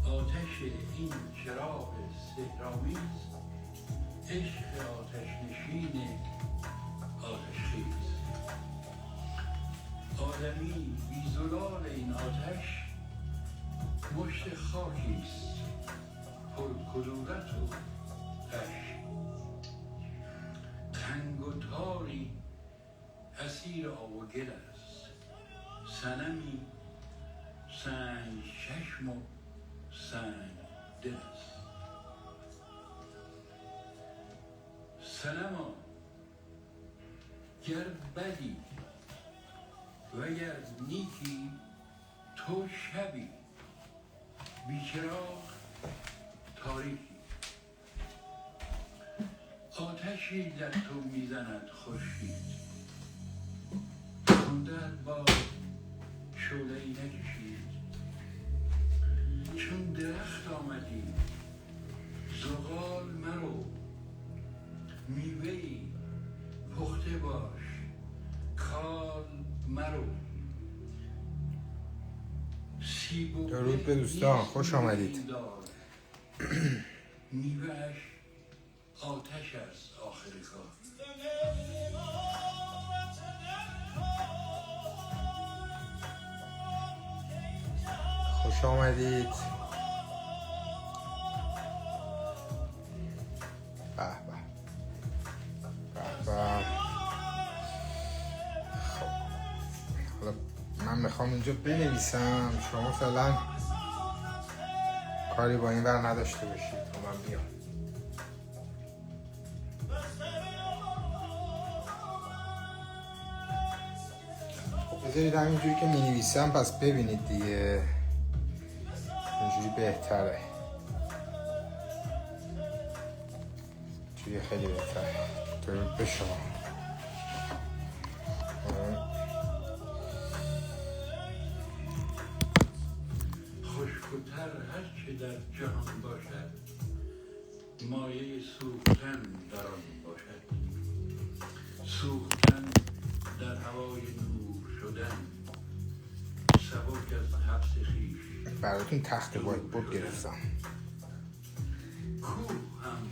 آتش این چراغ سحرآمیز، عشق آتش نشین آتش خیز. آدمی بی زلال این آتش مشت خاکیست پر کدورت و غش. تنگ و تاری اسیر آب و گل است، صنمی سنگ چشم و سنگ دل است. صنما گر بدی وگر نیکی تو شبی، بیچراغ تاریکی. آتشی در تو میزند خورشید، در باد شعله‌ای نکشید. چون درخت آمدی زغال مرو، میوه‌ای پخته باش کال مرو. درود به دوستان، خوش آمدید. میوه‌اش آتش است آخر کار. خوش آمدید. به به به به. خب حالا من میخوام اینجا بنویسم، شما فعلا کاری با این ور نداشته باشید تا من بیام. بذارید همینجوری که مینویسم پس ببینید دیگه، اینجوری بهتره، اینجوری خیلی بهتره. درود به شما. خوش‌تر هر چه در جهان باشد، مایه سوختن در آن باشد. سوختن در هوای نور شدن، سبک از حبس خویش. براتون تخت وایتبورد گرفتم. کوه هم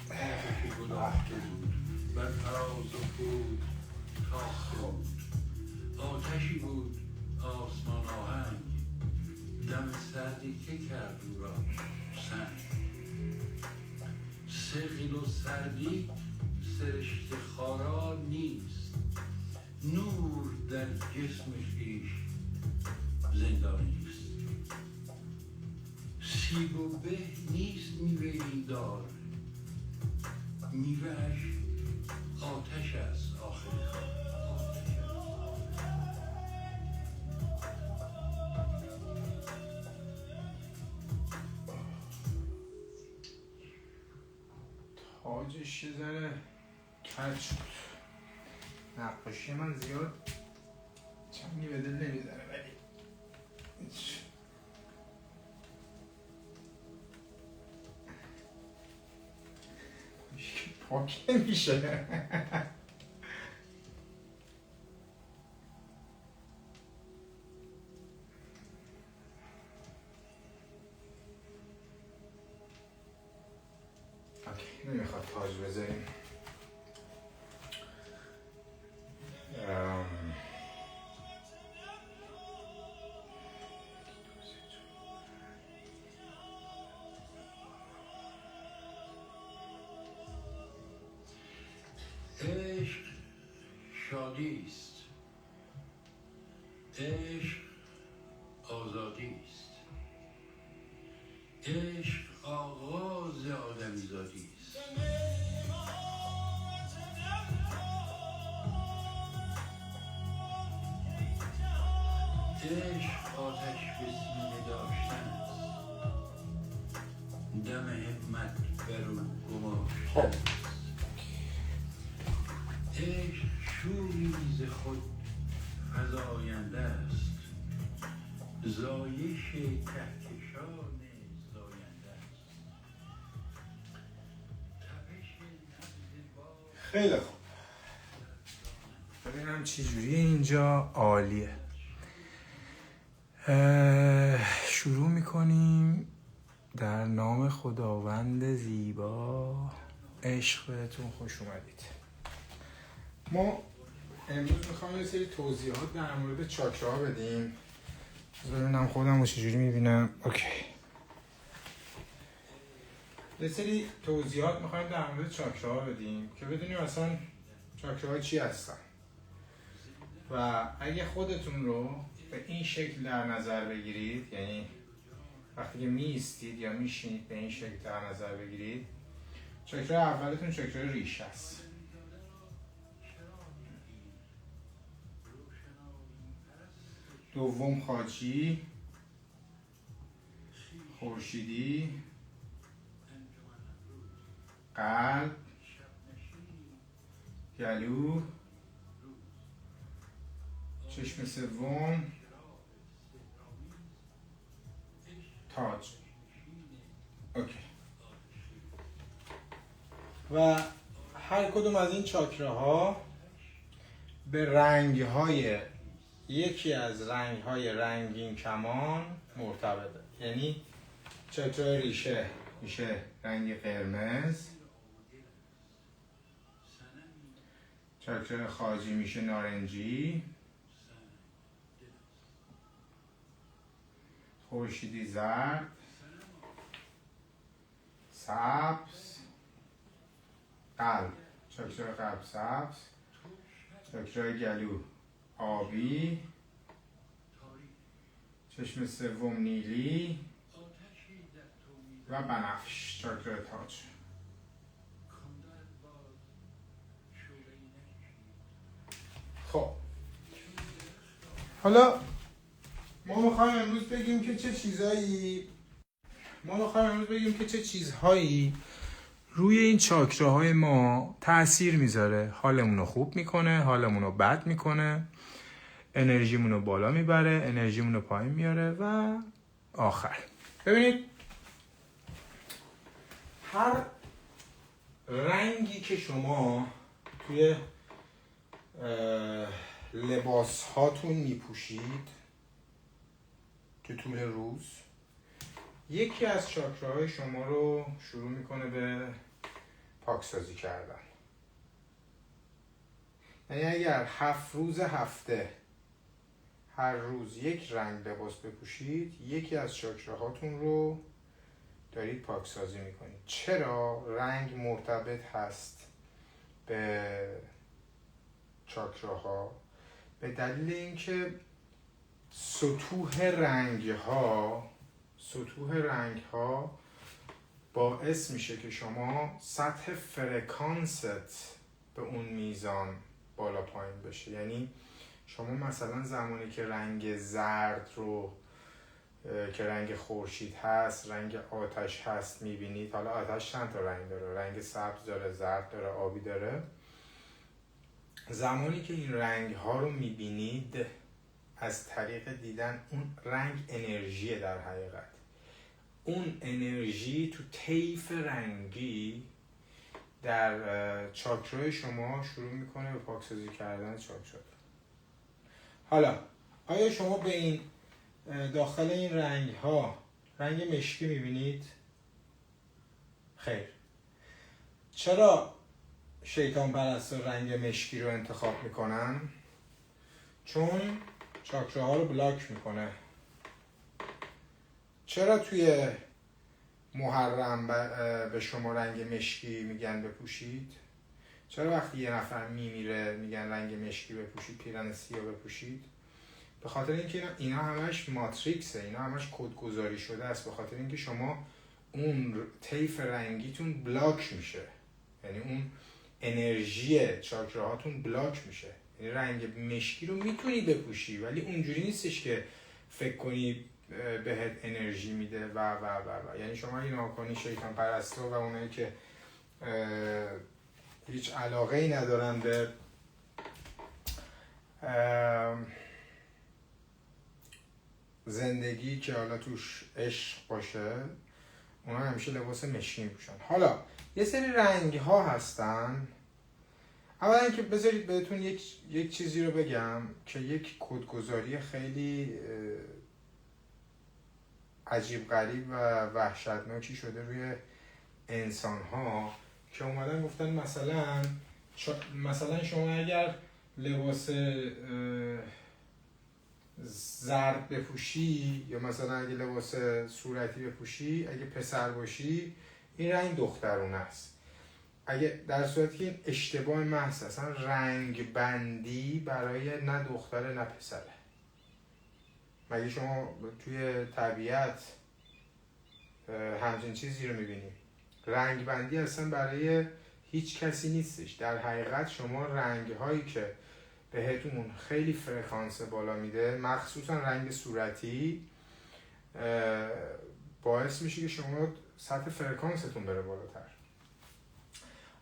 آتش گداخته بود، بر فراز و فرود تاخته بود. آتشی بود آسمان آهنگ، دم سردی که کرد او را سنگ. ثقل و سردی سرشت خارا نیست، نور در جسم خویش زندانی است. سیب و به نیست میوه این دار، میوه‌اش آتش است آخر کار. تاجش یه ذره کج شد. نقاشی من زیاد چندی به دل نمیزنه، ولی پاک نمیشه. نمیخواد تاج بذاریم. عشق شادی است، عشق آزادی است، عشق آغاز آدمیزادی است. عشق آتش به سینه داشتن است، دم همت بر او گماشتن است. عشق شوری ز خود فزاینده است، زایش کهکشان زاینده است. خیلی خوب، ببینم چی جوریه اینجا. عالیه. شروع میکنیم. در نام خداوند زیبا، عشق بهتون خوش اومدید. ما امروز میخوام یه سری توضیحات در مورد چاکراها بدیم. ببینم خودم رو چجوری میبینم. اوکی. یه سری توضیحات میخوایم در مورد چاکراها بدیم که بدونیم اصلا چاکراها چی هستن. و اگه خودتون رو به این شکل در نظر بگیرید، یعنی وقتی که میستید یا میشینید به این شکل در نظر بگیرید، چاکرا اولتون چاکرا ریش است. دوم خاچی، خورشیدی، قلب، گلو، چشم سوم، تاج. اوکی. و هر کدوم از این چاکراها به رنگ‌های یکی از رنگ‌های رنگین کمان مرتبطه. یعنی چاکرا ریشه میشه رنگ قرمز، چاکرا خاجی میشه نارنجی، خورشیدی زرد، سبز، قلب، چاکرا قلب سبز، چاکرا گلو آبی، چشم سوم نیلی و بنفش، چاکرا تاج. خب حالا ما میخوایم امروز بگیم که چه چیزهایی روی این چاکراهای ما تأثیر میذاره، حالمون رو خوب میکنه، حالمون رو بد میکنه، انرژیمون رو بالا میبره، انرژیمون رو پایین میاره و آخر. ببینید هر رنگی که شما توی لباس هاتون میپوشید تو طول روز، یکی از چاکراهای شما رو شروع میکنه به پاکسازی کردن. یعنی اگر 7 روز هفته هر روز یک رنگ لباس بپوشید، یکی از چاکراهاتون رو دارید پاکسازی میکنید. چرا رنگ مرتبط هست به چاکراها؟ به دلیل اینکه سطوح رنگ ها باعث میشه که شما سطح فرکانست به اون میزان بالا پایین بشه. یعنی شما مثلا زمانی که رنگ زرد رو که رنگ خورشید هست، رنگ آتش هست میبینید، حالا آتش چند تا رنگ داره، رنگ سبز داره، زرد داره، آبی داره. زمانی که این رنگ ها رو میبینید، از طریق دیدن اون رنگ انرژیه. در حقیقت اون انرژی تو طیف رنگی در چاکرای شما شروع میکنه به پاکسازی کردن چاکرا. حالا آیا شما به این داخل این رنگ ها رنگ مشکی میبینید؟ خیر. چرا شیطان پرستا رنگ مشکی رو انتخاب میکنن؟ چون چاکراها رو بلاک میکنه. چرا توی محرم به شما رنگ مشکی میگن بپوشید؟ چرا وقتی یه نفر میمیره میگن رنگ مشکی بپوشید، پیرن سیاه بپوشید؟ به خاطر اینکه اینا همش ماتریکسه، اینا همش کدگذاری شده است. به خاطر اینکه شما اون طیف رنگیتون بلاک میشه، یعنی اون انرژی چاکراهاتون بلاک میشه. یعنی رنگ مشکی رو میتونی بپوشی ولی اونجوری نیستش که فکر کنی بهت انرژی میده و. یعنی شما این ناکنی شیطان پرستا و اونایی که هیچ علاقه ای ندارن به زندگی که حالا توش عشق باشه، اونا همیشه لباس مشکی میپوشن. حالا یه سری رنگ ها هستن. اولا که بذارید بهتون یک چیزی رو بگم که یک کدگذاری خیلی عجیب غریب و وحشتناکی شده روی انسان ها که اومدن گفتن مثلا شما اگر لباس زرد بپوشی یا مثلا اگه لباس صورتی بپوشی، اگه پسر باشی این رنگ دخترونه است. اگه در صورتی که این اشتباه محض است، اصلا رنگ بندی برای نه دختره نه پسره. مگه شما توی طبیعت همچین چیزی رو میبینی؟ رنگ بندی اصلا برای هیچ کسی نیستش. در حقیقت شما رنگ هایی که بهتون خیلی فرکانس بالا میده، مخصوصا رنگ صورتی، باعث میشه که شما سطح فرکانستون بره بالاتر.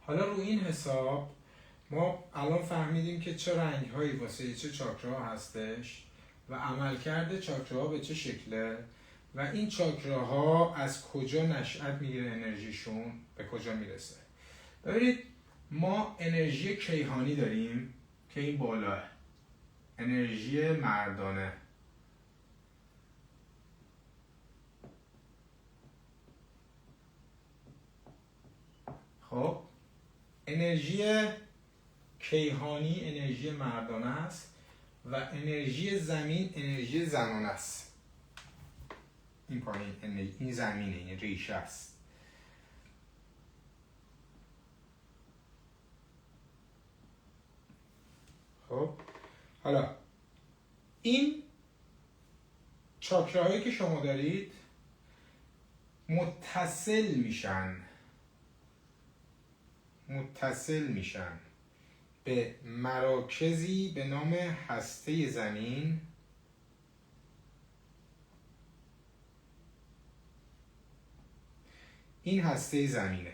حالا رو این حساب ما الان فهمیدیم که چه رنگ هایی واسه چه چاکراها هستش و عملکرد چاکراها به چه شکله و این چاکراها از کجا نشأت میگیره، انرژیشون به کجا میرسه. ببینید ما انرژی کیهانی داریم که این بالاه، انرژی مردانه. خب انرژی کیهانی انرژی مردانه است و انرژی زمین انرژی زنانه است. این پایین این زمینه، این ریشه است. خب حالا این چاکراهایی که شما دارید متصل میشن به مراکزی به نام هسته زمین این هسته زمینه.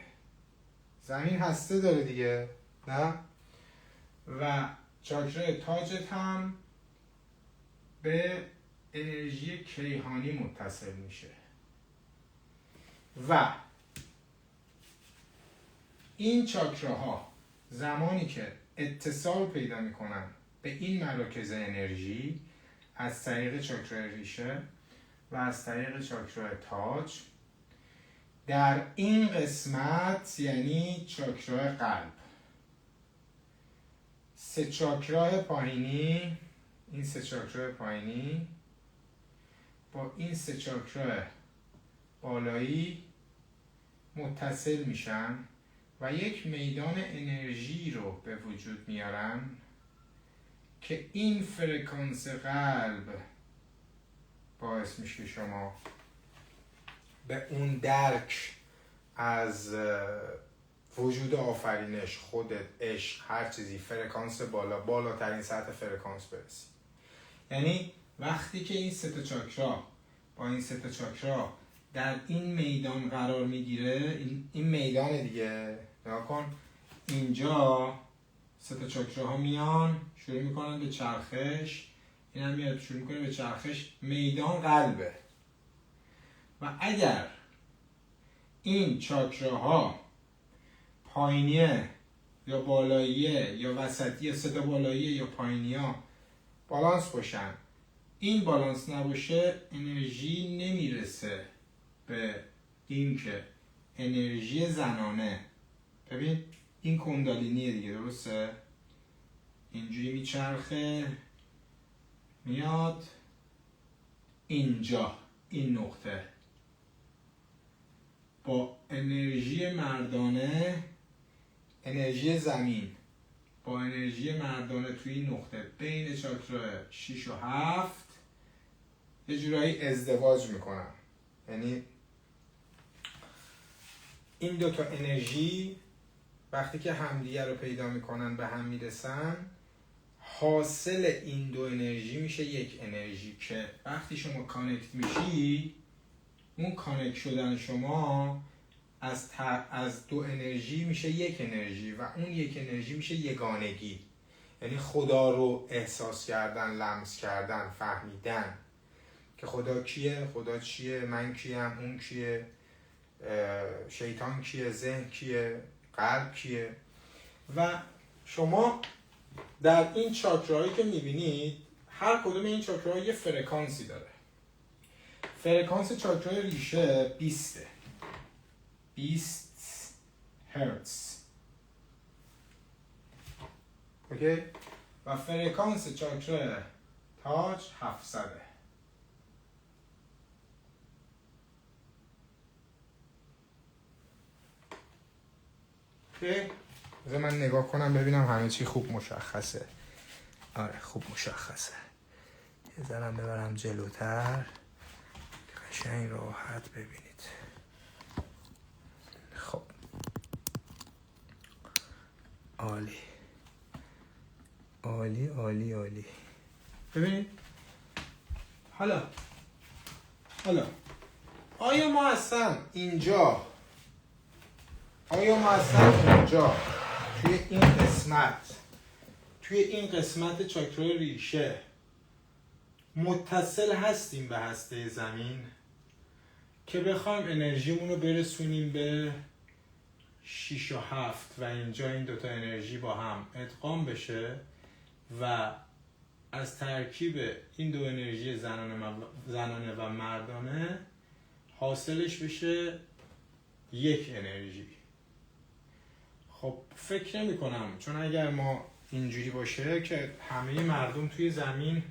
زمین هسته داره دیگه، نه؟ و چاکرای تاجت هم به انرژی کیهانی متصل میشه و این چاکراها زمانی که اتصال پیدا میکنن به این مراکز انرژی از طریق چاکرای ریشه و از طریق چاکرای تاج، در این قسمت یعنی چاکرای قلب، سه چاکرای پایینی، این سه چاکرای پایینی با این سه چاکرای بالایی متصل میشن و یک میدان انرژی رو به وجود میارن که این فرکانس قلب باعث میشه شما به اون درک از وجود آفرینش، خودت، عشق، هر چیزی، فرکانس بالاترین سطح فرکانس برسی. یعنی وقتی که این سه تا چاکرا با این سه تا چاکرا در این میدان قرار میگیره، این میدان دیگه، نگاه کن اینجا سه تا چاکراها میان شروع میکنن به چرخش، این هم میاد شروع میکنه به چرخش، میدان قلبه. و اگر این چاکراها پایینیه یا بالاییه یا وسطیه، سه تا بالاییه یا پایینیه بالانس باشن، این بالانس نباشه انرژی نمیرسه به این که انرژی زنانه. ببین این کندالینیه دیگه، درسته؟ اینجوری میچرخه میاد اینجا، این نقطه با انرژی مردانه، انرژی زمین با انرژی مردانه توی این نقطه بین چاکرا 6 و 7 یه جورایی ازدواج میکنن. یعنی این دوتا انرژی وقتی که همدیگه رو پیدا میکنن به هم میرسن، حاصل این دو انرژی میشه یک انرژی که وقتی شما کانکت میشی، اون کانکت شدن شما از دو انرژی میشه یک انرژی و اون یک انرژی میشه یگانگی. یعنی خدا رو احساس کردن، لمس کردن، فهمیدن که خدا کیه، خدا چیه، من کیم، اون کیه، شیطان کیه، ذهن کیه، قلب کیه. و شما در این چاکراهایی که میبینید هر کدوم این چاکراها یه فرکانسی داره. فرکانس چاکرای ریشه 20 هرتز. اوکی؟ و فرکانس چاکرا تاج 700. اوکی؟ بذار من نگاه کنم ببینم همه چی خوب مشخصه. آره خوب مشخصه. یه ذرم ببرم جلوتر که قشنگ راحت ببینید. خب عالی عالی عالی عالی. ببینید حالا آیا ما اصلا اینجا توی این قسمت چاکرای ریشه متصل هستیم به هسته زمین که بخوایم انرژیمون رو برسونیم به 6 و 7 و اینجا این دوتا انرژی با هم ادغام بشه و از ترکیب این دو انرژی زنانه و مردانه حاصلش بشه یک انرژی؟ خب فکر نمی کنم، چون اگر ما اینجوری باشه که همه مردم توی زمین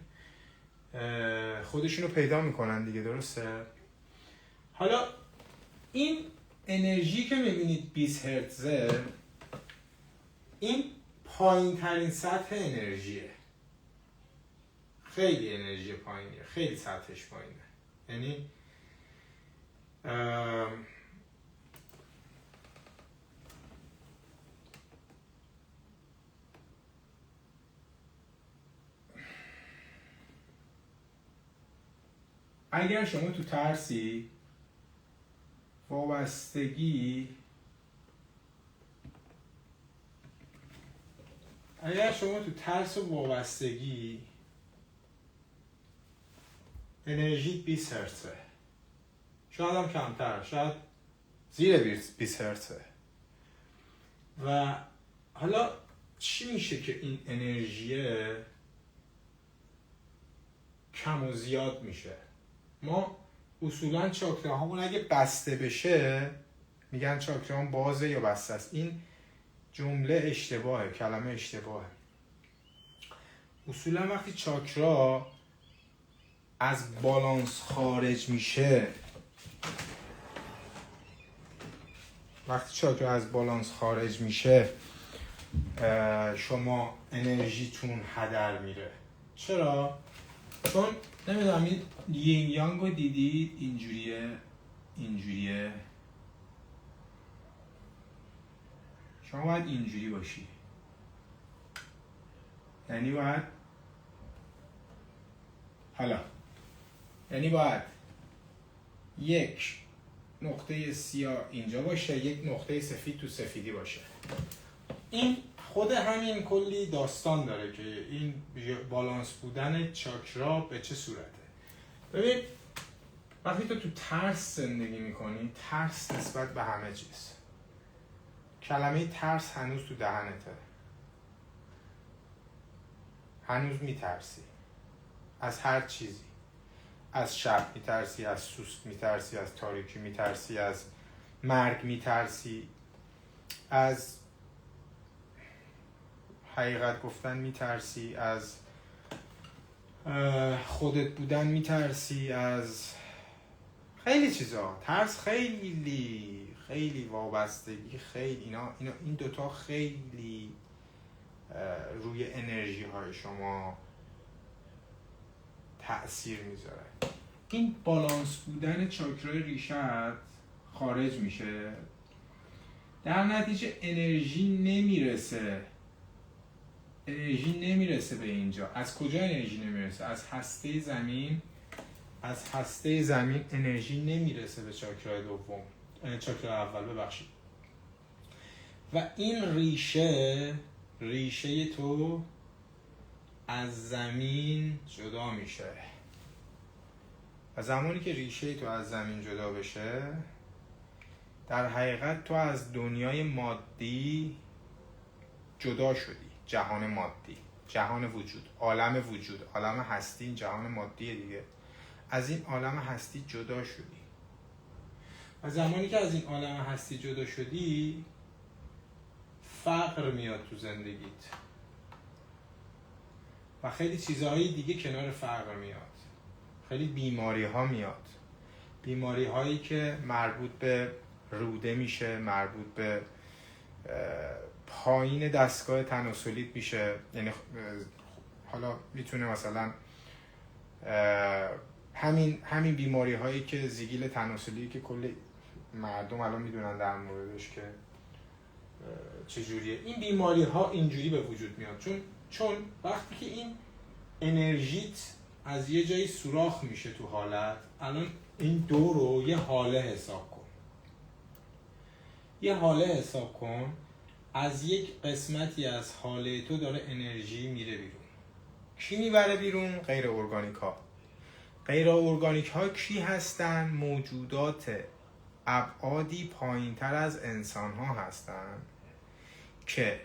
خودشونو پیدا میکنن دیگه، درسته؟ حالا این انرژی که میبینید 20 هرتزه، این پایین ترین سطح انرژیه. خیلی انرژی پایینیه، خیلی سطحش پایینه. یعنی اگر شما تو ترسی وابستگی انرژی 20 هرتزه، شاید هم کمتر، شاید زیر 20 هرتزه. و حالا چی میشه که این انرژی کم و زیاد میشه؟ ما اصولا چاکراهامون اگه بسته بشه میگن چاکراهام بازه یا بسته است. این جمله اشتباهه، کلمه اشتباهه. اصولا وقتی چاکرا از بالانس خارج میشه، شما انرژیتون هدر میره. چرا؟ چون نمیدونم این یین یانگ رو دیدید، اینجوریه شما باید اینجوری باشی، یعنی باید یک نقطه سیاه اینجا باشه، یک نقطه سفید تو سفیدی باشه. این خود همین کلی داستان داره که این بالانس بودن چاکرا به چه صورته. ببین وقتی تو ترس زندگی میکنی، ترس نسبت به همه چیز، کلمه ترس هنوز تو دهنته، هنوز میترسی از هر چیزی. از شب میترسی، از سوسک میترسی، از تاریکی میترسی، از مرگ میترسی، از حقیقت گفتن میترسی، از خودت بودن میترسی، از خیلی چیزا. ترس خیلی وابستگی، خیلی این دوتا خیلی روی انرژی های شما تأثیر میذاره. این بالانس بودن چاکرای ریشت خارج میشه، در نتیجه انرژی نمیرسه به اینجا. از کجا انرژی نمیرسه؟ از هسته زمین انرژی نمیرسه به چاکرای دوم، چاکرای اول ببخشید. و این ریشه تو از زمین جدا میشه. و زمانی که ریشه تو از زمین جدا بشه، در حقیقت تو از دنیای مادی جدا شدی. جهان مادی، جهان وجود، عالم هستی، این جهان مادیه دیگه. از این عالم هستی جدا شدی و زمانی که از این عالم هستی جدا شدی فقر میاد تو زندگیت و خیلی چیزهای دیگه کنار فقر میاد. خیلی بیماری ها میاد، بیماری هایی که مربوط به روده میشه، مربوط به پایین دستگاه تناسلیت میشه. یعنی حالا میتونه مثلا همین بیماری هایی که زیگیل تناسلی که کل مردم الان میدونن در موردش که چجوریه، این بیماری ها اینجوری به وجود میاد چون وقتی که این انرژیت از یه جایی سوراخ میشه تو حالت، الان این دو رو یه حاله حساب کن. یه حاله حساب کن، از یک قسمتی از حاله تو داره انرژی میره بیرون. کی میبره بیرون؟ غیر ارگانیک ها. غیر ارگانیک ها کی هستن؟ موجودات ابعادی پایین تر از انسان ها هستن که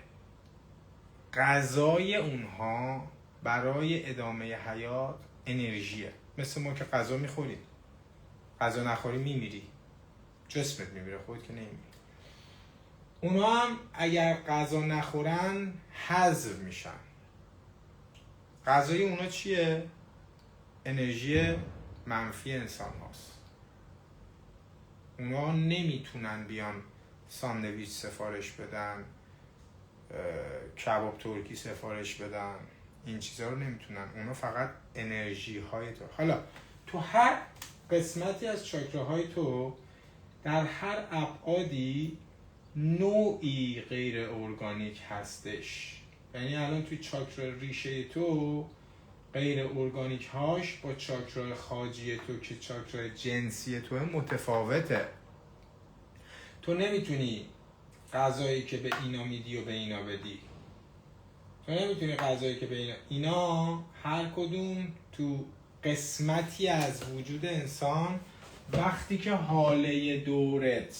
غذای اونها برای ادامه حیات انرژیه. مثل ما که غذا میخوریم، غذا نخوری میمیری، جسمت میمیره، خودت که نمیمیری. اونا هم اگر غذا نخورن حذف میشن. غذای اونا چیه؟ انرژی منفی انسان هاست. اونا نمیتونن بیان ساندویچ سفارش بدن، کباب ترکی سفارش بدن، این چیزا رو نمیتونن. اونا فقط انرژی های تو. حالا تو هر قسمتی از چاکراهای تو، در هر ابعادی نوعی غیر ارگانیک هستش. یعنی الان توی چاکرا ریشه تو غیر ارگانیک هاش با چاکرا خاجی تو که چاکرا جنسی تو متفاوته. تو نمیتونی غذایی که به اینا میدی و به اینا بدی. تو نمیتونی غذایی که به اینا هر کدوم تو قسمتی از وجود انسان، وقتی که حاله دورت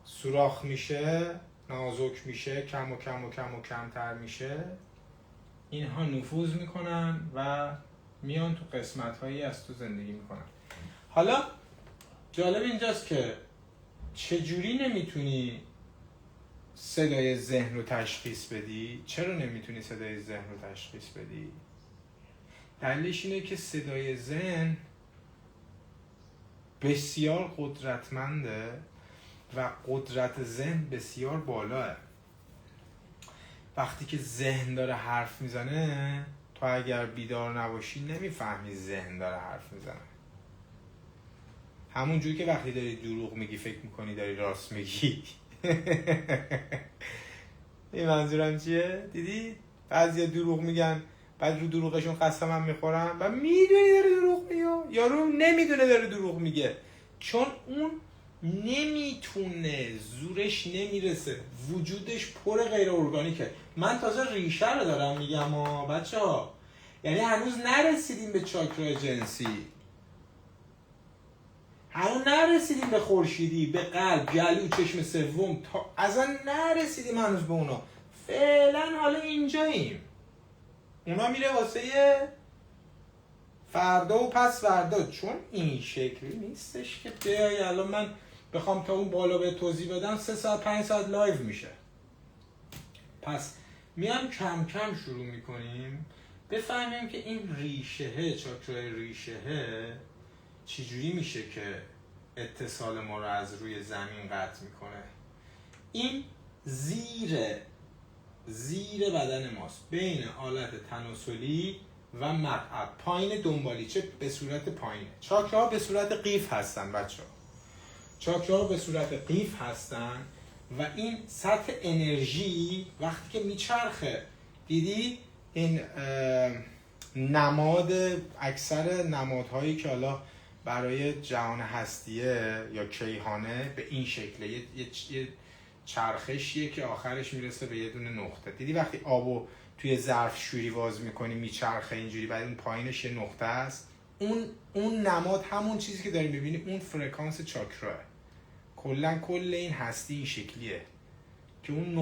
سوراخ میشه، نازک میشه، کم و کم و کم و کمتر میشه، اینها نفوذ میکنن و میان تو قسمت هایی از تو زندگی میکنن. حالا جالب اینجاست که چجوری نمیتونی صدای ذهن رو تشخیص بدی؟ چرا نمیتونی صدای ذهن رو تشخیص بدی؟ دلیلش اینه که صدای ذهن بسیار قدرتمنده و قدرت ذهن بسیار بالاه. وقتی که ذهن داره حرف میزنه، تو اگر بیدار نباشی نمیفهمی ذهن داره حرف میزنه. همون جوری که وقتی داری دروغ میگی فکر میکنی داری راست میگی. این منظورم چیه؟ دیدی؟ بعضیا دروغ میگن، بعد رو دروغشون قسم هم میخورن و میدونی داره دروغ میگه، یارو نمیدونه داره دروغ میگه، چون اون نمیتونه، زورش نمیرسه، وجودش پر غیر ارگانیکه. من تازه ریشه رو دارم میگم بچه ها، یعنی هنوز نرسیدیم به چاکرا جنسی، هنوز نرسیدیم به خورشیدی، به قلب، گلو، چشم سوم، اصلا نرسیدیم هنوز به اونا. فعلا حالا اینجاییم. اونا میره واسه فردا و پس فردا، چون این شکلی نیستش که بیای الان من بخوام تا اون بالا به توضیح بدم 3 ساعت 5 ساعت لایو میشه. پس میام کم کم شروع میکنیم بفهمیم که این ریشه، چاکرای ریشه چجوری میشه که اتصال ما رو از روی زمین قطع میکنه. این زیر بدن ماست، بین آلت تناسلی و مقعد، پایین دنبالیچه به صورت پایینه. چاکراها به صورت قیف هستن بچه ها. چاکراها به صورت قیف هستن و این سطح انرژی وقتی که میچرخه، دیدی این نماد، اکثر نمادهایی که حالا برای جهان هستیه یا کیهانه به این شکله، یه چرخشیه که آخرش میرسه به یه دونه نقطه. دیدی وقتی آبو توی ظرف شوری باز میکنی میچرخه اینجوری، بعد اون پایینش یه نقطه است. اون نماد همون چیزی که داری میبینی، اون فرکانس چاکراه. کل این هستی این شکلیه که اون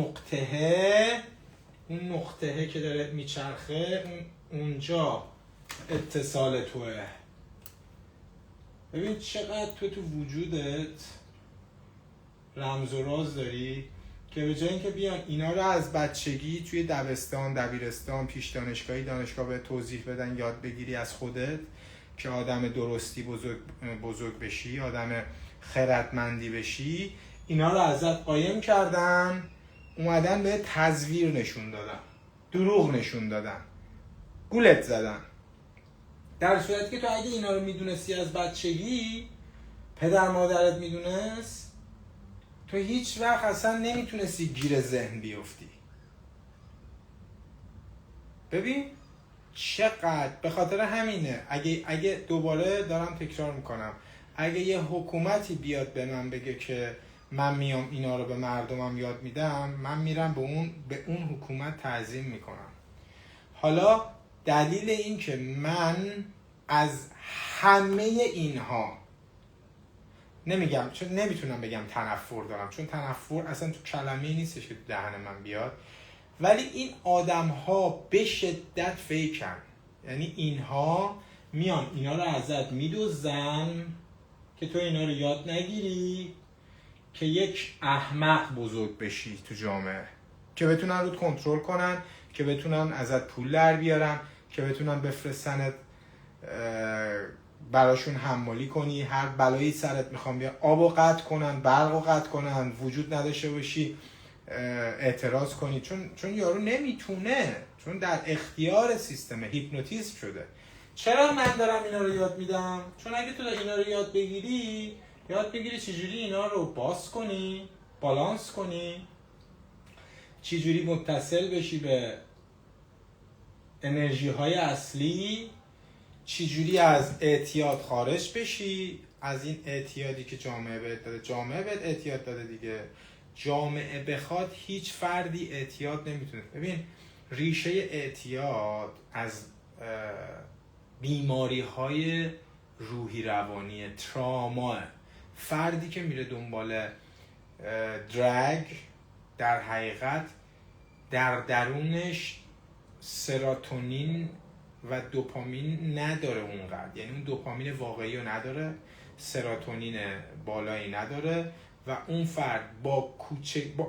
نقطه که داره میچرخه، اونجا اتصال توه. ببین چقدر تو وجودت رمز و راز داری که به جای اینکه بیان اینا رو از بچگی توی دبستان، دبیرستان، پیش دانشگاهی، دانشگاه به توضیح بدن، یاد بگیری از خودت که آدم درستی بزرگ بشی، آدم خردمندی بشی، اینا رو ازت قایم کردن، اومدن به تزویر نشون دادن، دروغ نشون دادن، گولت زدن. در صورتی که تو اگه اینا رو میدونستی از بچگی، پدر مادرت میدونست، تو هیچ وقت اصلا نمیتونستی گیر ذهن بیفتی. ببین چقدر به خاطر همینه، اگه دوباره دارم تکرار میکنم، اگه یه حکومتی بیاد به من بگه که من میام اینا رو به مردمم یاد میدم، من میرم به اون حکومت تعظیم میکنم. حالا دلیل این که من از همه اینها نمیگم، چون نمیتونم بگم تنفر دارم، چون تنفر اصلا تو کلمه نیستش که تو دهن من بیاد، ولی این آدم ها به شدت فیکن. یعنی اینها میان اینا رو ازت میدوزن که تو اینا رو یاد نگیری، که یک احمق بزرگ بشی تو جامعه، که بتونن رود کنترل کنن، که بتونن ازت پول در بیارن، که بتونن بفرستنت براشون حمالی کنی، هر بلایی سرت میخوام بیا، آبو قطع کنن، برقو قطع کنن، وجود نداشته باشی، اعتراض کنی، چون یارو نمیتونه، چون در اختیار سیستم هیپنوتیزم شده. چرا من دارم اینا رو یاد میدم؟ چون اگه تو اینا رو یاد بگیری چجوری اینا رو باز کنی، بالانس کنی، چجوری متصل بشی به انرژی های اصلی، چجوری از اعتیاد خارج بشی، از این اعتیادی که جامعه بهت داده. جامعه بهت اعتیاد داده دیگه، جامعه بخواد هیچ فردی اعتیاد نمیتونه. ببین ریشه اعتیاد از بیماری های روحی روانی، تراما. فردی که میره دنبال درگ در حقیقت در درونش سروتونین و دوپامین نداره اونقدر، یعنی اون دوپامین واقعی رو نداره، سروتونین بالایی نداره، و اون فرد با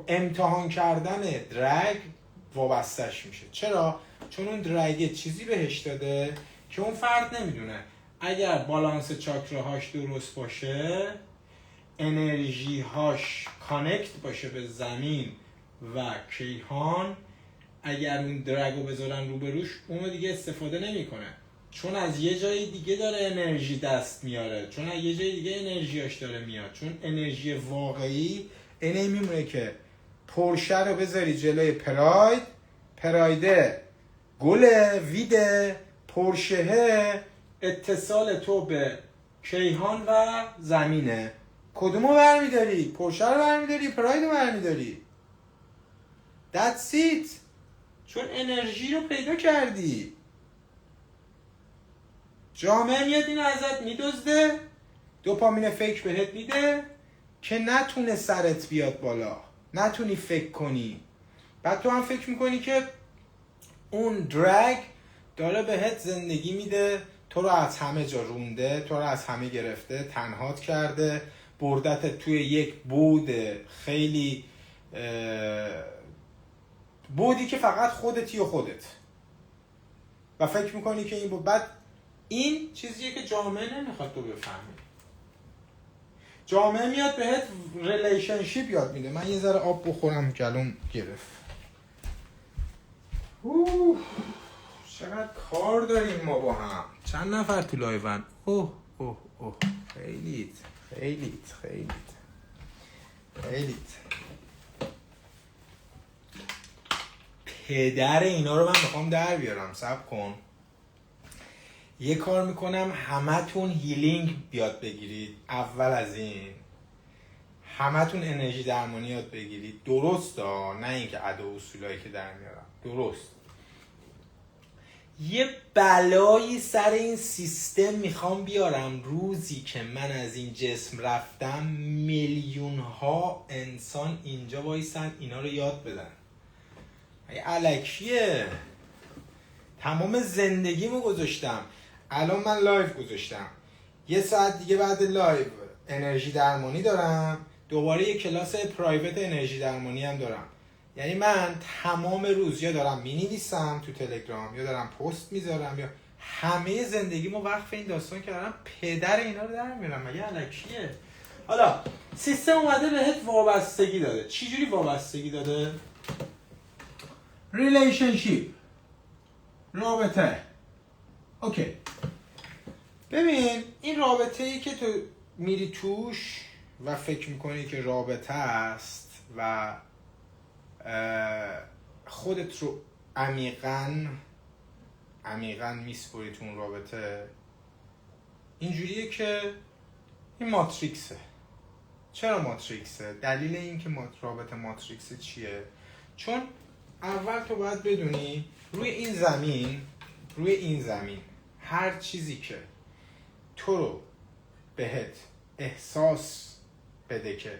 امتحان کردن درگ وابستش میشه. چرا؟ چون اون درگ چیزی بهش داده که اون فرد نمیدونه. اگر بالانس چاکراهاش درست باشه، انرژیهاش کانکت باشه به زمین و کیهان، اگر اون درگو بذارن روبروش، اونو دیگه استفاده نمیکنه، چون از یه جای دیگه داره انرژی دست میاره، چون از یه جای دیگه انرژیاش داره میاد. چون انرژی واقعی اینه میمونه که پورشه رو بذاری جلوی پرایده گله ویده، پورشه اتصال تو به کیهان و زمینه. کدومو برمیداری؟ پورشه رو برمیداری؟ پراید رو برمیداری؟ That's it. چون انرژی رو پیدا کردی. جامعه میاد این ازت میدزده، دوپامین فکر بهت میده که نتونه سرت بیاد بالا، نتونی فکر کنی. بعد تو هم فکر میکنی که اون درگ داره بهت زندگی میده، تو رو از همه جا رونده، تو رو از همه گرفته، تنهات کرده، بردت توی یک بود خیلی بودی که فقط خودتی و خودت، و فکر میکنی که این بود. بعد این چیزیه که جامعه نمیخواد تو بفهمی. جامعه میاد بهت ریلیشنشیپ یاد میده. من یه ذره آب بخورم، گلوم گرفت. چقدر کار داریم ما با هم. چند نفر تو لایون؟ اوه اوه اوه، خیلیت. پدر اینا رو من میخوام در بیارم. صبر کن. یه کار میکنم همتون هیلینگ بیاد بگیرید. اول از این همتون انرژی درمانی یاد بگیرید. درست ها، نه اینکه ادا و اصولایی که در میارم. درست. یه بلایی سر این سیستم میخوام بیارم. روزی که من از این جسم رفتم، میلیون ها انسان اینجا وایسن اینا رو یاد بدن. الکیه. تمام زندگیمو گذاشتم. الان من لایف گذاشتم. 1 ساعت دیگه بعد لایو انرژی درمانی دارم، دوباره یه کلاس پرایوت انرژی درمانی هم دارم. یعنی من تمام روز یا دارم می‌نویسم تو تلگرام یا دارم پست میذارم یا همه زندگیمو وقف این داستان کردم. پدر اینا رو در میارم، مگه الکیه؟ حالا سیستم اومده بهت وابستگی داده. چی جوری وابستگی داده؟ ریلیشنشیپ، رابطه. اوکی، ببین این رابطه ای که تو میری توش و فکر میکنی که رابطه است و خودت رو عمیقاً میسپری تو اون رابطه، اینجوریه که این ماتریکسه. چرا ماتریکسه؟ دلیل این که رابطه ماتریکسه چیه؟ چون اول تو باید بدونی روی این زمین هر چیزی که تو رو بهت احساس بده که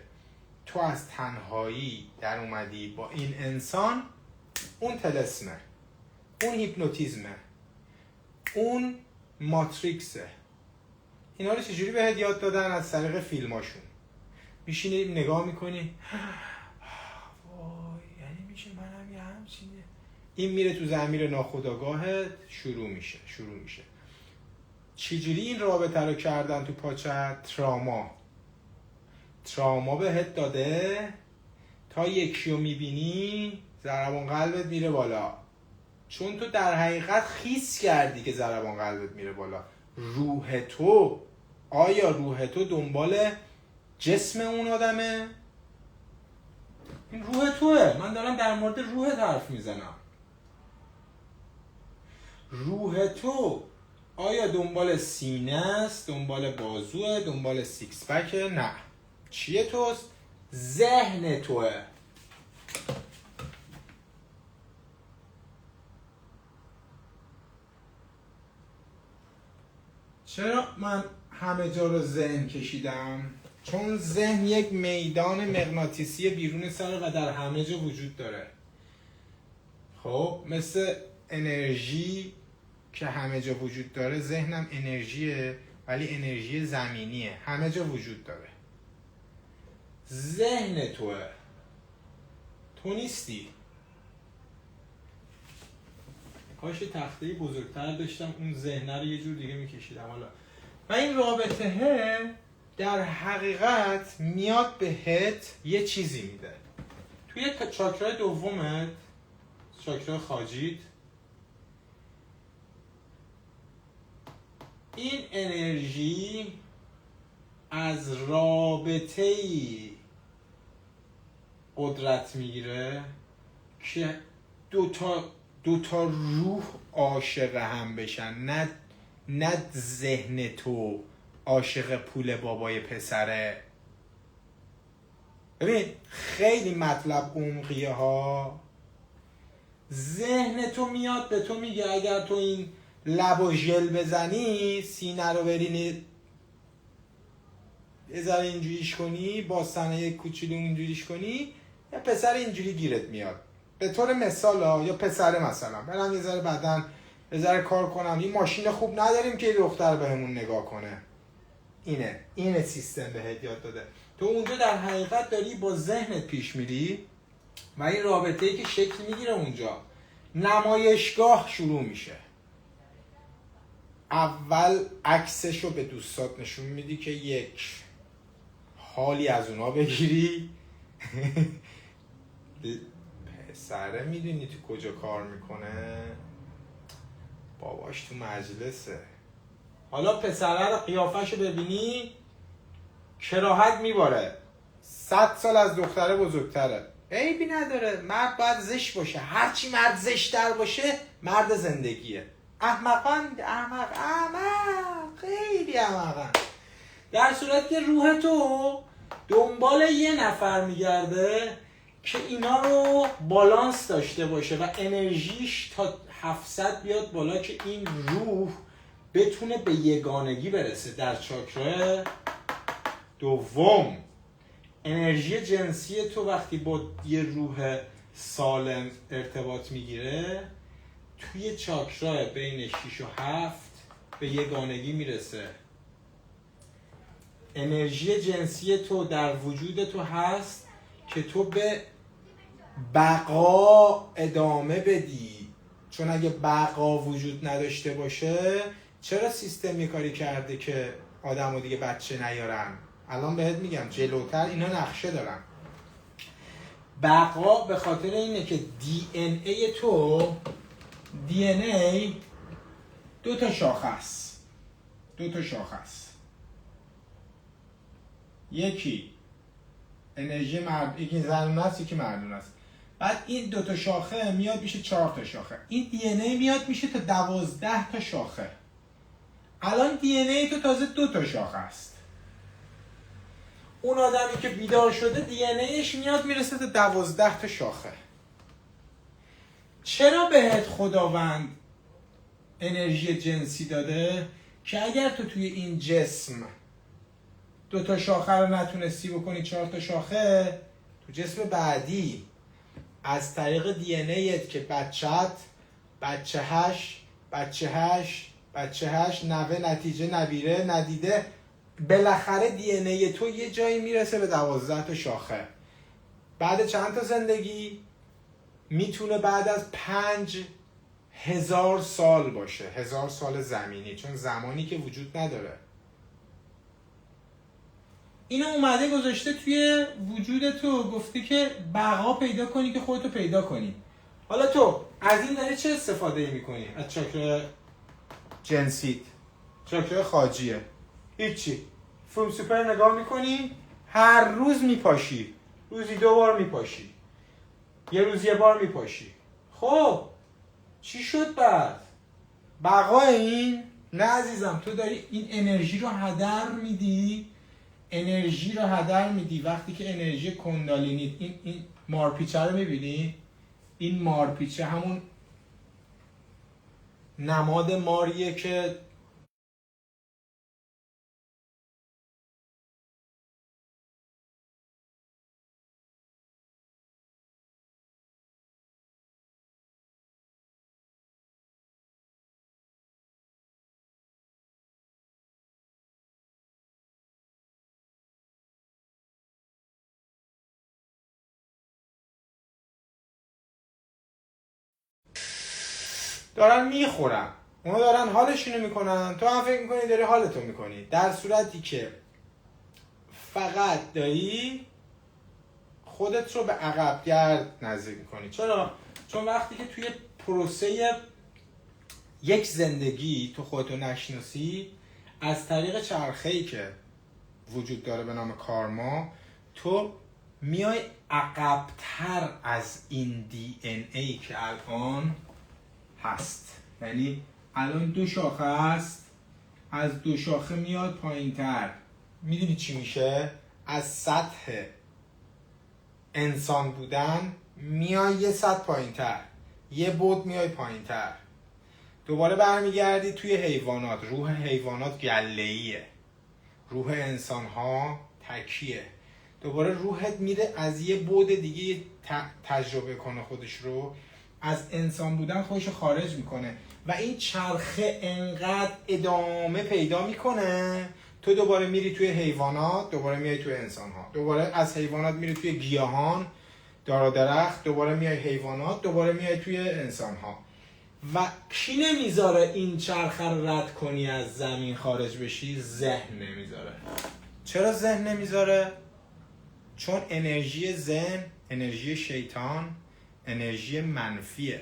تو از تنهایی در اومدی با این انسان، اون طلسمه، اون هیپنوتیزمه، اون ماتریکسه. اینا رو چجوری بهت یاد دادن؟ از طریق فیلماشون. میشینی نگاه میکنی، وای یعنی میشه منم یه همچینه. این میره تو ضمیر ناخودآگاهت، شروع میشه. چجوری این رابطه رو کردن تو پاچت؟ تراما بهت داده تا یکیو میبینی ضربان قلبت میره بالا، چون تو در حقیقت خیس کردی که ضربان قلبت میره بالا. آیا روح تو دنبال جسم اون آدمه؟ این روح توه. من دارم در مورد روحت حرف میزنم. روح تو آیا دنبال سینه است، دنبال بازوه، دنبال سیکس پکه؟ نه. چیه توست؟ ذهن توه. چرا من همه جا رو ذهن کشیدم؟ چون ذهن یک میدان مغناطیسی بیرون سر و در همه جا وجود داره. خب مثل انرژی که همه جا وجود داره، ذهنم انرژیه، ولی انرژی زمینیه، همه جا وجود داره. ذهن توه، تو نیستی. کاش تخته بزرگتر داشتم اون ذهن رو یه جور دیگه میکشیدم. حالا و این رابطه در حقیقت میاد بهت یه چیزی میده. توی چاکرای دومت، چاکرای خاجیت، این انرژی از رابطه‌ای قدرت میگیره که دوتا روح عاشق هم بشن، نه ذهن تو عاشق پول بابای پسره. ببین خیلی مطلب عمقیه ها. ذهن تو میاد به تو میگه اگر تو این لبو ژل بزنی، سینه رو برینی یه ذره اینجوریش کنی، باستنه یک کوچولو اینجوریش کنی، یه پسر اینجوری گیرت میاد. به طور مثال یا پسر مثلا برم یه ذره بدن یه ذره کار کنم، این ماشین خوب نداریم که یه دختر بهمون نگاه کنه. اینه سیستم بهت یاد داده. تو اونجا در حقیقت داری با ذهنت پیش میری و این رابطه‌ای که شکل میگیره اونجا نمایشگاه شروع میشه. اول عکسشو به دوستات نشون میدی که یک حالی از اونا بگیری. پسره میدونی تو کجا کار میکنه؟ باباش تو مجلسه. حالا پسره رو قیافه‌شو ببینی کراهت میباره. 100 سال از دختره بزرگتره، عیبی نداره. مرد باید زشت باشه، هرچی مرد زشت‌تر باشه مرد زندگیه. احمق خیلی احمقن. در صورت که روح تو دنبال یه نفر میگرده که اینا رو بالانس داشته باشه و انرژیش تا 700 بیاد بالا که این روح بتونه به یگانگی برسه. در چاکرا دوم انرژی جنسی تو وقتی با یه روح سالم ارتباط میگیره، توی چاکرا بین 6 و 7 به یگانگی میرسه. انرژی جنسی تو در وجود تو هست که تو به بقا ادامه بدی. چون اگه بقا وجود نداشته باشه چرا سیستم یه کاری کرده که آدم و دیگه بچه نیارن؟ الان بهت میگم جلوتر اینا نقشه دارن. بقا به خاطر اینه که دی ان ای تو، دی ان ای دو تا شاخه است. یکی انرژی یکی زنونه است یکی مردونه است. بعد این دو تا شاخه میاد میشه 4 تا شاخه. این دی ان ای میاد میشه تا 12 تا شاخه. الان دی ان ای تو تازه 2 تا شاخه است. اون آدمی که بیدار شده دی ان ایش میاد میرسه تا 12 تا شاخه. چرا بهت خداوند انرژی جنسی داده؟ که اگر تو توی این جسم 2 تا شاخه رو نتونستی بکنی 4 تا شاخه، تو جسم بعدی از طریق دی ان ایت که بچه هش نوه نتیجه نبیره ندیده، بالاخره دی ان ای تو یه جایی میرسه به 12 تا شاخه. بعد چند تا زندگی؟ میتونه بعد از 5000 سال باشه، 1000 سال زمینی، چون زمانی که وجود نداره. اینو اومده گذاشته توی وجود تو، گفته که بقا پیدا کنی که خودتو پیدا کنی. حالا تو از این داری چه استفاده میکنی؟ از چاکرا جنسیت، چاکرا خاجیه، هیچی. فیلم سوپر نگاه میکنی، هر روز میپاشی، روزی 2 بار میپاشی، یه روز 1 بار میپاشی. خب چی شد بعد؟ بقا این؟ نه عزیزم، تو داری این انرژی رو هدر میدی. وقتی که انرژی کندالینی، این مارپیچه رو میبینی؟ این مارپیچه همون نماد ماریه که دارن میخورن، اونا دارن حالشونو میکنن، تو هم فکر میکنی داری حالتو میکنی، در صورتی که فقط داری خودت رو به عقب گرد نزدیک میکنی. چرا؟ چون وقتی که توی پروسه یک زندگی تو خودتو نشناسی، از طریق چرخه‌ای که وجود داره به نام کارما، تو میای عقب‌تر از این دی ان ای که الان هست. یعنی الان 2 شاخه هست، از 2 شاخه میاد پایین‌تر. میدونی چی میشه؟ از سطح انسان بودن میای یه سطح پایین‌تر، یه بعد میای پایین‌تر، دوباره برمیگردی توی حیوانات. روح حیوانات گله‌ایه، روح انسان‌ها تکیه. دوباره روحت میره از یه بعد دیگه تجربه کنه خودش رو، از انسان بودن خودش رو خارج میکنه و این چرخه انقدر ادامه پیدا میکنه. تو دوباره میری توی حیوانات، دوباره میای توی انسان‌ها، دوباره از حیوانات میری توی گیاهان، دار و درخت، دوباره میای حیوانات، دوباره میای توی انسان‌ها. و کی نمیذاره این چرخه رو رد کنی از زمین خارج بشی؟ ذهن نمیذاره. چرا ذهن نمیذاره؟ چون انرژی ذهن، انرژی شیطان، انرژی منفیه.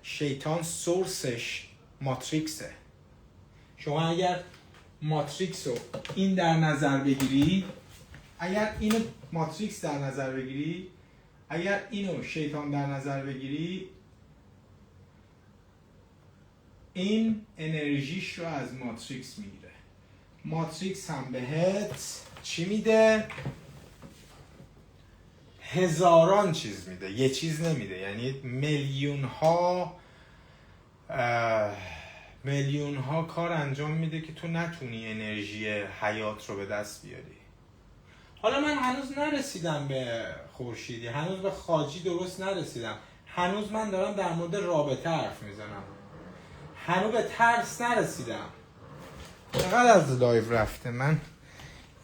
شیطان سورسش ماتریکسه. شما اگر ماتریکس رو این در نظر بگیری، اگر اینو ماتریکس در نظر بگیری، اگر اینو شیطان در نظر بگیری، این انرژیش رو از ماتریکس میگیره. ماتریکس هم بهت چی میده؟ هزاران چیز میده، یه چیز نمیده. یعنی میلیون ها کار انجام میده که تو نتونی انرژی حیات رو به دست بیاری. حالا من هنوز نرسیدم به خورشیدی، هنوز به خاجی درست نرسیدم، هنوز من دارم در مورد رابطه حرف میزنم، هنوز به ترس نرسیدم. چقدر از لایو رفته؟ من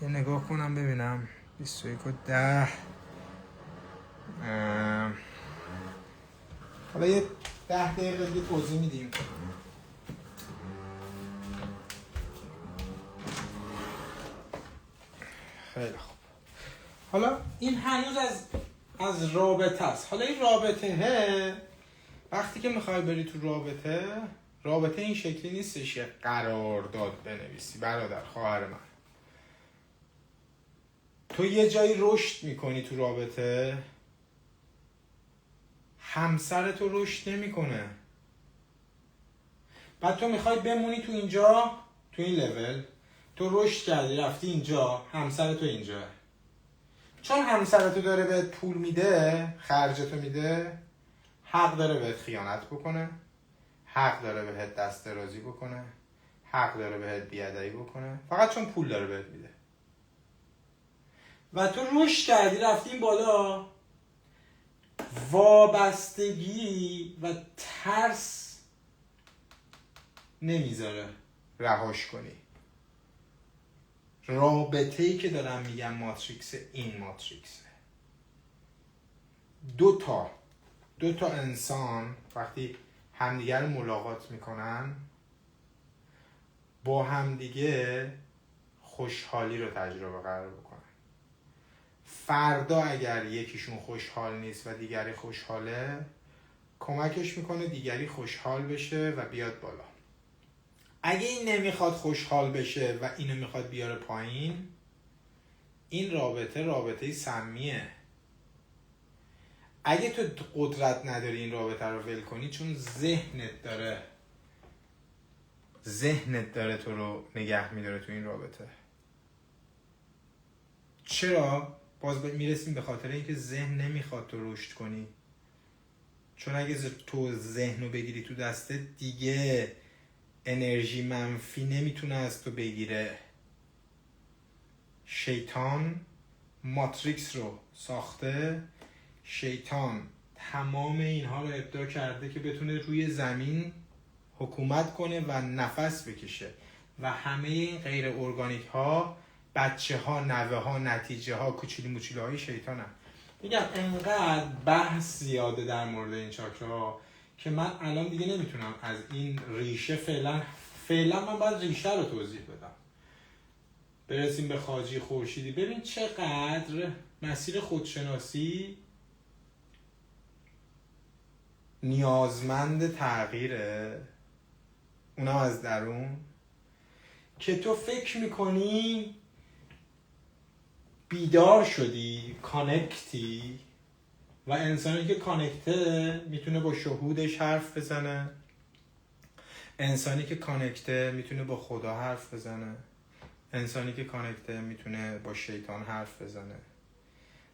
یه نگاه کنم ببینم 21:10. حالا یه 10 دقیقه دیگه توضیح میدیم. خیلی خوب. حالا این هنوز از رابطه است. حالا این رابطه وقتی که میخوای بری تو رابطه این شکلی نیستش که قرارداد بنویسی. برادر خواهر من، تو یه جایی رشد میکنی تو رابطه، همسر تو رشد نمیکنه، بعد تو میخوای بمونی تو اینجا، تو این لول. تو رشد کردی رفتی اینجا، همسر تو اینجا. چون همسر تو داره بهت پول میده، خرجتو میده، حق داره بهت خیانت بکنه، حق داره بهت دست درازی بکنه، حق داره بهت بیادایی بکنه، فقط چون پول داره بهت میده. و تو رشد کردی رفتی این بالا، وابستگی و ترس نمیذاره رهاش کنی. رابطه‌ای که دارم میگم ماتریکس، این ماتریکسه. دو تا انسان وقتی همدیگر رو ملاقات میکنن، با همدیگه خوشحالی رو تجربه قرار بکنن. فردا اگر یکیشون خوشحال نیست و دیگری خوشحاله، کمکش میکنه دیگری خوشحال بشه و بیاد بالا. اگه این نمیخواد خوشحال بشه و اینو میخواد بیاره پایین، این رابطه سمیه. اگه تو قدرت نداری این رابطه رو ول کنی، چون ذهنت داره تو رو نگه میداره تو این رابطه. چرا؟ باز میرسیم به خاطر اینکه ذهن نمیخواد تو رشد کنی. چون اگه تو ذهن رو بگیری تو دستت، دیگه انرژی منفی نمیتونه از تو بگیره. شیطان ماتریکس رو ساخته، شیطان تمام اینها رو ابداع کرده که بتونه روی زمین حکومت کنه و نفس بکشه و همه این غیر ارگانیک ها، بچه ها، نوه ها، نتیجه ها، کوچولی موچولی های شیطان هم. میگم انقدر بحث زیاده در مورد این چاکرا که من الان دیگه نمیتونم از این ریشه فعلا من باید ریشه رو توضیح بدم. برسیم به خواجی خورشیدی. ببین چقدر مسیر خودشناسی نیازمند تغییره، اونم از درون، که تو فکر میکنی بیدار شدی، کانکتی، و انسانی که کانکته میتونه با شهودش حرف بزنه، انسانی که کانکته میتونه با خدا حرف بزنه، انسانی که کانکته میتونه با شیطان حرف بزنه.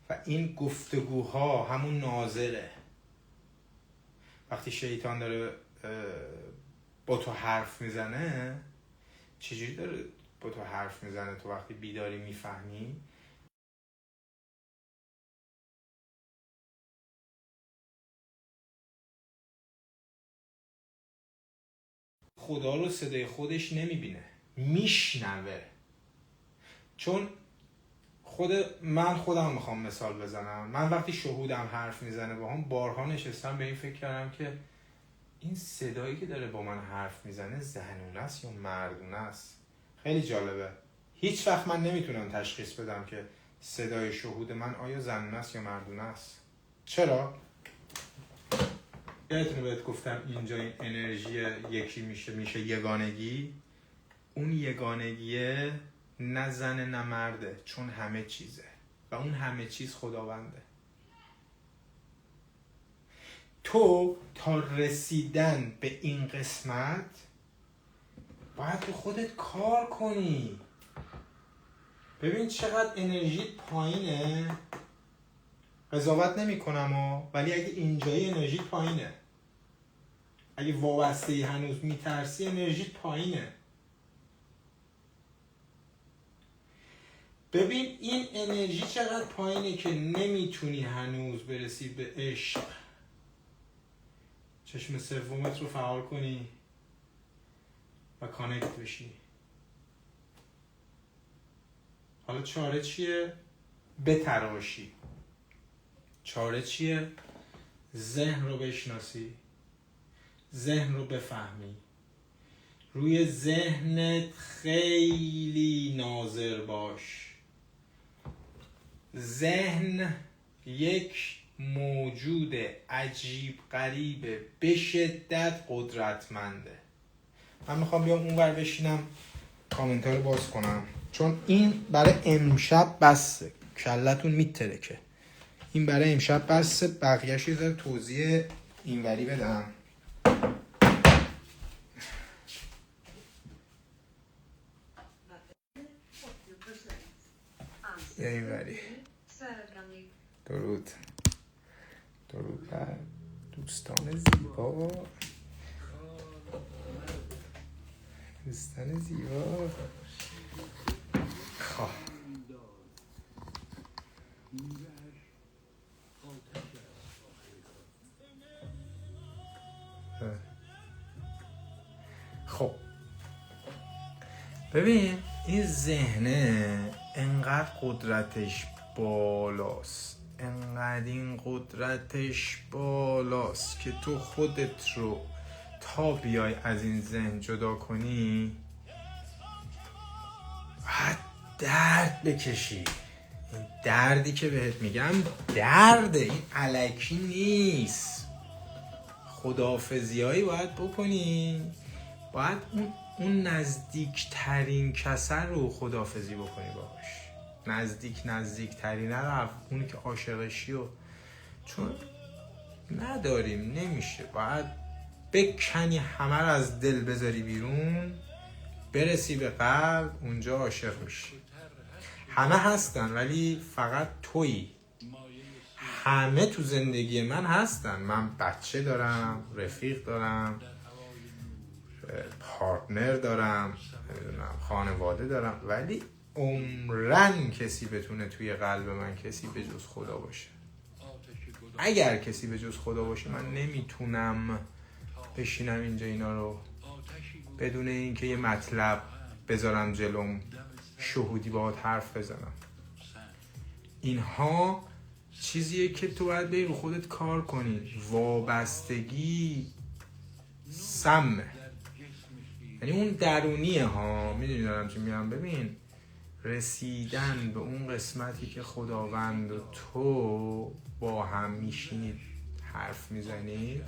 و این گفتگوها همون ناظره. وقتی شیطان داره با تو حرف میزنه، چجوری داره با تو حرف میزنه؟ تو وقتی بیداری میفهمی خدا رو صدای خودش نمیبینه، میشنوه. چون خودم میخوام مثال بزنم. من وقتی شهودم حرف میزنه با هم، بارها نشستم به این فکر کردم که این صدایی که داره با من حرف میزنه زنونه است یا مردونه است. خیلی جالبه. هیچ وقت من نمیتونم تشخیص بدم که صدای شهود من آیا زنونه است یا مردونه است. چرا؟ یادتونه بهت گفتم اینجا این انرژی یکی میشه یگانگی. اون یگانگیه نه زن نه مرده، چون همه چیزه و اون همه چیز خداونده. تو تا رسیدن به این قسمت باید تو خودت کار کنی. ببین چقدر انرژیت پایینه. قضاوت نمی کنم ولی اگه اینجایی انرژیت پایینه، اگه وابسته‌ای هنوز میترسی، انرژیت پایینه. ببین این انرژی چقدر پایینه که نمیتونی هنوز برسی به عشق. چشم سومت رو فعال کنی و کانکت بشی. حالا چاره چیه؟ بتراشی. چاره چیه؟ ذهن رو بشناسی، ذهن رو بفهمی، روی ذهنت خیلی ناظر باش. ذهن یک موجود عجیب غریبه، به شدت قدرتمنده. من میخوام بیام اونور بشینم کامنت رو باز کنم، چون این برای امشب بسه، کلتون میترکه. این برای امشب بسه، بقیه‌اش یه ذره توضیح اینوری بدم. یا اینوری. درود بر دوستان زیبا، دوستان زیبا. خب خب ببین، این ذهنه انقدر قدرتش بالاست، انقدر این قدرتش بالاست که تو خودت رو تا بیای از این ذهن جدا کنی باید درد بکشی. این دردی که بهت میگم درده، این الکی نیست. خداحافظی هایی باید بکنی، باید اون نزدیکترین کسر رو خداحافظی بکنی باش. نزدیکترینه رو، اونی که عاشقشی، و چون نداریم نمیشه، باید بکنی، همه رو از دل بذاری بیرون، برسی به قلب، اونجا عاشق میشی. همه هستن ولی فقط تویی. همه تو زندگی من هستن، من بچه دارم، رفیق دارم، پارتنر دارم، خانواده دارم، ولی عمرن کسی بتونه توی قلب من کسی به جز خدا باشه. اگر کسی به جز خدا باشه، من نمیتونم بشینم اینجا اینا رو بدون اینکه یه مطلب بذارم جلوم، شهودی باهات حرف بزنم. اینها چیزیه که تو باید بری رو خودت کار کنی. وابستگی سمه، یعنی اون درونیه ها. میدونی دارم چی میگم؟ ببین، رسیدن به اون قسمتی که خداوند و تو با هم میشینید حرف میزنید،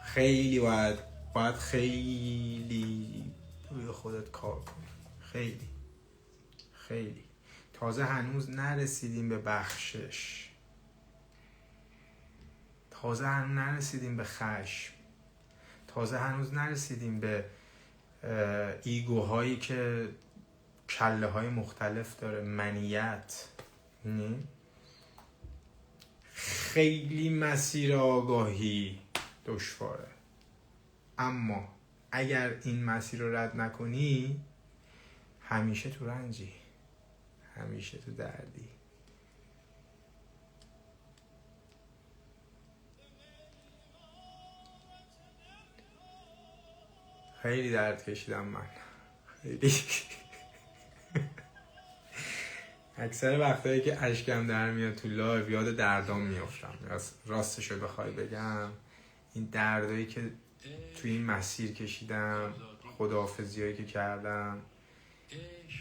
خیلی باید خیلی روی خودت کار کنی. خیلی تازه هنوز نرسیدیم به بخشش، تازه هنوز نرسیدیم به خشم، تازه هنوز نرسیدیم به ایگوهایی که کله های مختلف داره، منیت. خیلی مسیر آگاهی دشواره، اما اگر این مسیر رو رد نکنی، همیشه تو رنجی، همیشه تو دردی. خیلی درد کشیدم من، خیلی. اکثر وقتایی که اشکم در میاد تو لایو، یاد دردام میافتم. راستشو بخوای بگم، این دردایی که توی این مسیر کشیدم، خداحافظیایی که کردم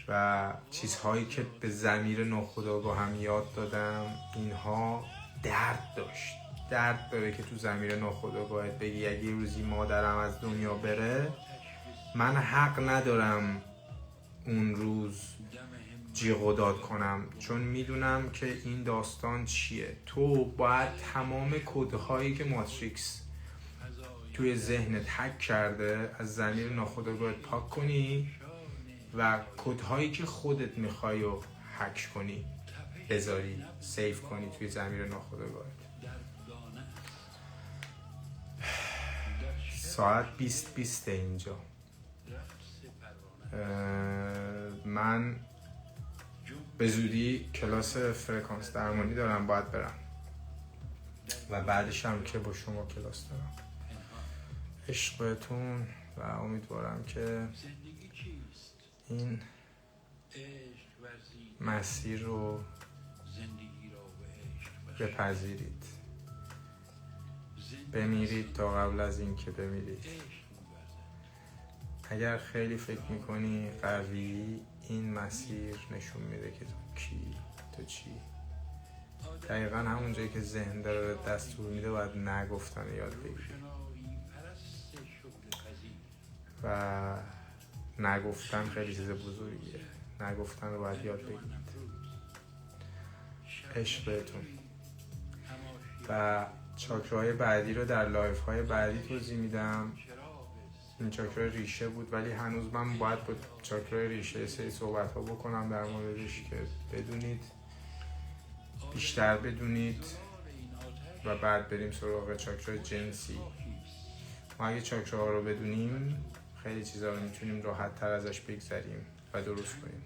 و چیزهایی که به ضمیر ناخودآگاهم یاد دادم، اینها درد داشت. درد داره که تو ضمیر ناخودآگاهت بگی اگه روزی مادرم از دنیا بره، من حق ندارم اون روز جیغ و داد کنم، چون میدونم که این داستان چیه. تو باید تمام کدهایی که ماتریکس توی ذهنت هک کرده از ضمیر ناخودآگاهت پاک کنی و کدهایی که خودت میخوای و هک کنی بذاری، سیف کنی توی ضمیر ناخودآگاهت. ساعت 20:20 اینجا. من به زودی کلاس فرکانس درمانی دارم، باید برم و بعدش هم که با شما کلاس دارم. عشق بهتون و امیدوارم که این عشق ورزید مسیر رو زندگی را به عشق بخشید. بپذیرید. زندگی بمیرید تا قبل از این که بمیرید. عشق می‌ورزد. اگر خیلی فکر میکنی قوی، این مسیر نشون میده که تو کی، تو چی. دقیقا همون جایی که ذهن داره دستور میده باید نگفتن یاد بگیری روشنایی پرست شغل پذیر. و نگفتن خیلی چیز بزرگیه. نگفتن رو باید یاد بگیرید. عشق بهتون. و چاکراهای بعدی رو در لایف های بعدی توضیح میدم. این چاکرای ریشه بود ولی هنوز من باید با چاکرای ریشه سری صحبت ها بکنم در موردش که بدونید، بیشتر بدونید و بعد بریم سراغ چاکرای جنسی. ما اگه چاکراها رو بدونیم خیلی چیزا رو میتونیم راحت تر ازش بگذریم و درست کنیم.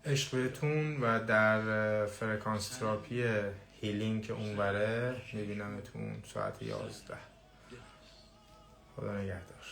عشق بهتون و در فرکانس تراپی هیلینگ که اونوره میبینمتون ساعت 11. خدا نگهدار.